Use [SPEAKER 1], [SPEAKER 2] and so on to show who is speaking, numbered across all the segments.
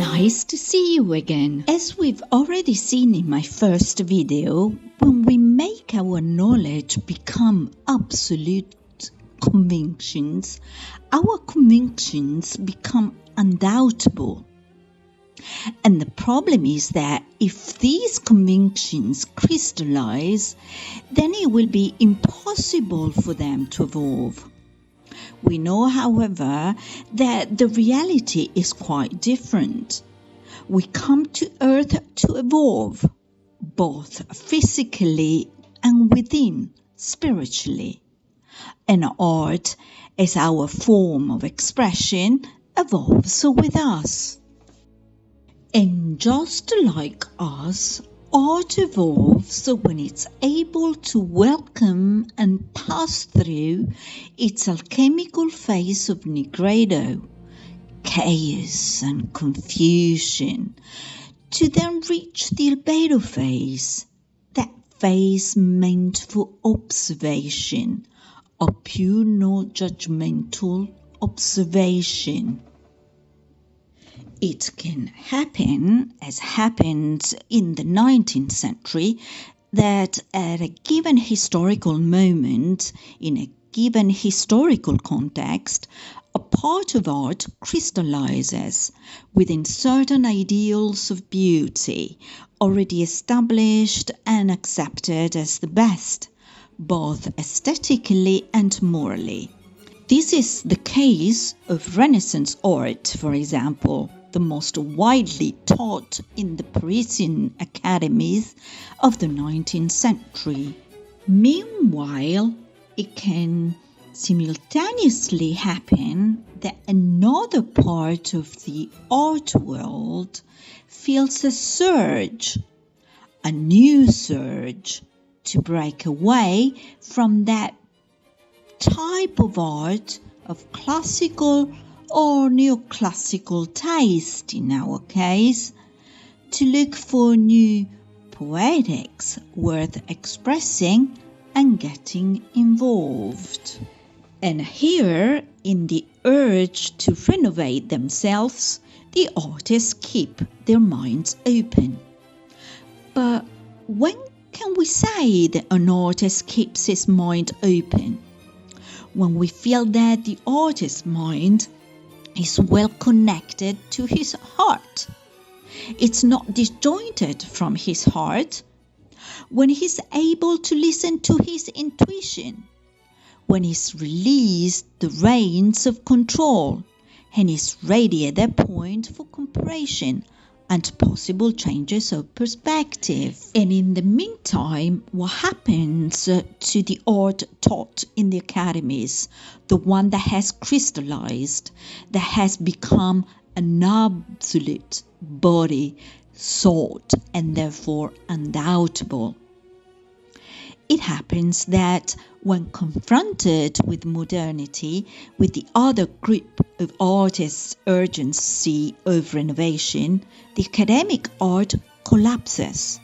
[SPEAKER 1] Nice to see you again. As we've already seen in my first video, when we make our knowledge become absolute convictions, our convictions become undoubtable. And the problem is that if these convictions crystallize, then it will be impossible for them to evolve. We know, however, that the reality is quite different. We come to Earth to evolve, both physically and within, spiritually. And art, as our form of expression, evolves with us. And just like us, art evolves when it's able to welcome and pass through its alchemical phase of nigredo, chaos and confusion, to then reach the albedo phase, that phase meant for observation, a pure non-judgmental observation. It can happen, as happened in the 19th century, that at a given historical moment, in a given historical context, a part of art crystallizes within certain ideals of beauty, already established and accepted as the best, both aesthetically and morally. This is the case of Renaissance art, for example, the most widely taught in the Parisian academies of the 19th century. Meanwhile, it can simultaneously happen that another part of the art world feels a surge, a new surge, to break away from that type of art of classical or neoclassical taste in our case, to look for new poetics worth expressing and getting involved. And here, in the urge to renovate themselves, the artists keep their minds open. But when can we say that an artist keeps his mind open? When we feel that the artist's mind is well connected to his heart. It's not disjointed from his heart. When he's able to listen to his intuition. When he's released the reins of control and is ready at that point for comparison and possible changes of perspective. And in the meantime, what happens to the art taught in the academies, the one that has crystallized, that has become an absolute body, sought, and therefore undoubtable? It happens that when confronted with modernity, with the other group of artists' urgency of renovation, the academic art collapses.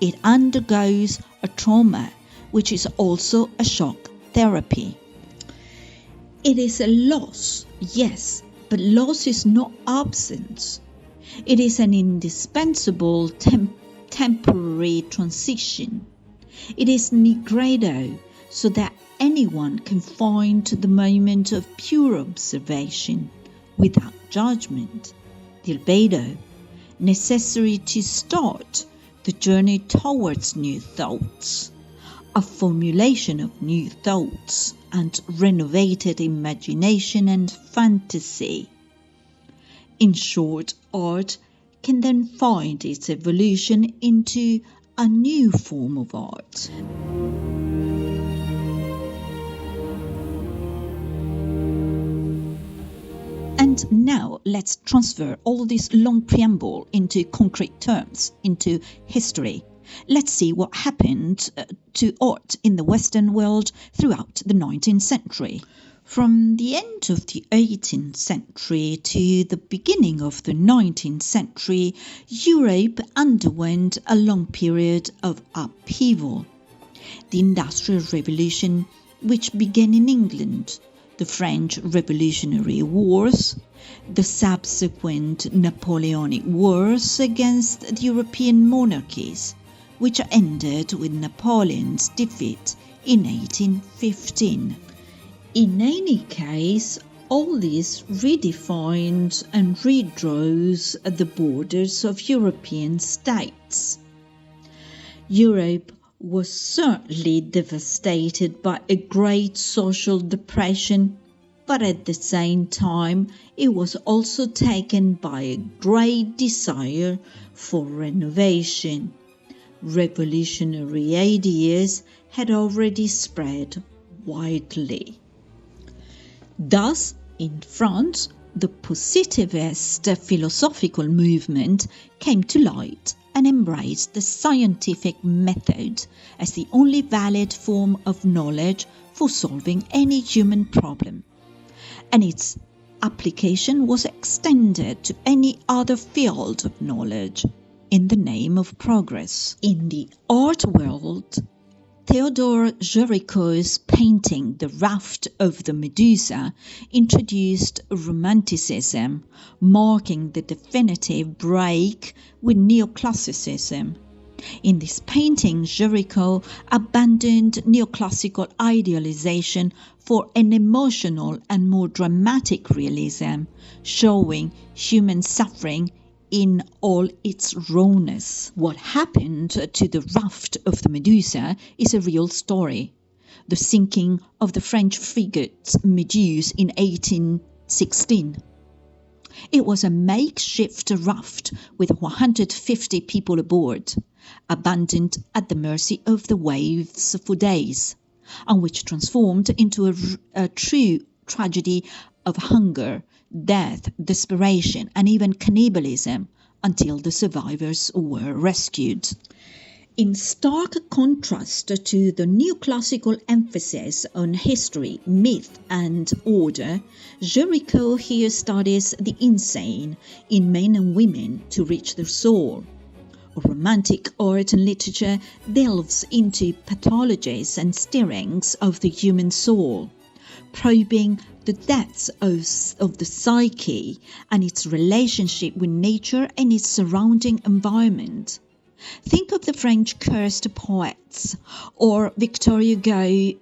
[SPEAKER 1] It undergoes a trauma, which is also a shock therapy. It is a loss, yes, but loss is not absence. It is an indispensable temporary transition. It is nigredo, so that anyone can find the moment of pure observation, without judgment, the albedo, necessary to start the journey towards new thoughts, a formulation of new thoughts and renovated imagination and fantasy. In short, art can then find its evolution into a new form of art. And now let's transfer all this long preamble into concrete terms, into history. Let's see what happened to art in the Western world throughout the 19th century. From the end of the 18th century to the beginning of the 19th century, Europe underwent a long period of upheaval. The Industrial Revolution, which began in England, the French Revolutionary Wars, the subsequent Napoleonic Wars against the European monarchies, which ended with Napoleon's defeat in 1815. In any case, all this redefined and redraws the borders of European states. Europe was certainly devastated by a great social depression, but at the same time it was also taken by a great desire for renovation. Revolutionary ideas had already spread widely. Thus, in France, the positivist philosophical movement came to light and embraced the scientific method as the only valid form of knowledge for solving any human problem, and its application was extended to any other field of knowledge in the name of progress. In the art world, Theodore Géricault's painting The Raft of the Medusa introduced Romanticism, marking the definitive break with Neoclassicism. In this painting, Géricault abandoned neoclassical idealization for an emotional and more dramatic realism, showing human suffering in all its rawness. What happened to the raft of the Medusa is a real story. The sinking of the French frigate Méduse in 1816. It was a makeshift raft with 150 people aboard, abandoned at the mercy of the waves for days, and which transformed into a true tragedy of hunger, death, desperation, and even cannibalism until the survivors were rescued. In stark contrast to the neoclassical emphasis on history, myth, and order, Géricault here studies the insane in men and women to reach their soul. Romantic art and literature delves into pathologies and stirrings of the human soul, probing the depths of the psyche and its relationship with nature and its surrounding environment. Think of the French cursed poets, or Victor Hugo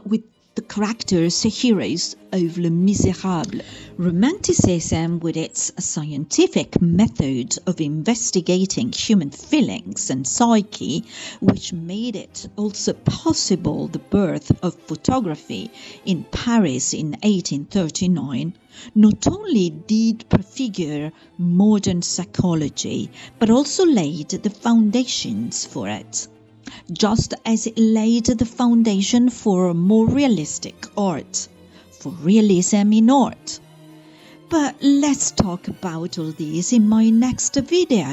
[SPEAKER 1] with the characters heroes of Les Misérables. Romanticism, with its scientific method of investigating human feelings and psyche, which made it also possible the birth of photography in Paris in 1839, not only did prefigure modern psychology, but also laid the foundations for it, just as it laid the foundation for more realistic art, for realism in art. But let's talk about all this in my next video.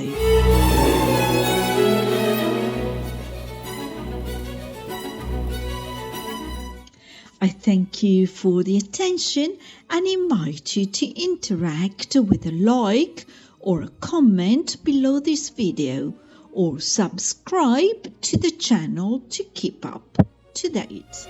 [SPEAKER 1] I thank you for the attention and invite you to interact with a like or a comment below this video, or subscribe to the channel to keep up to date.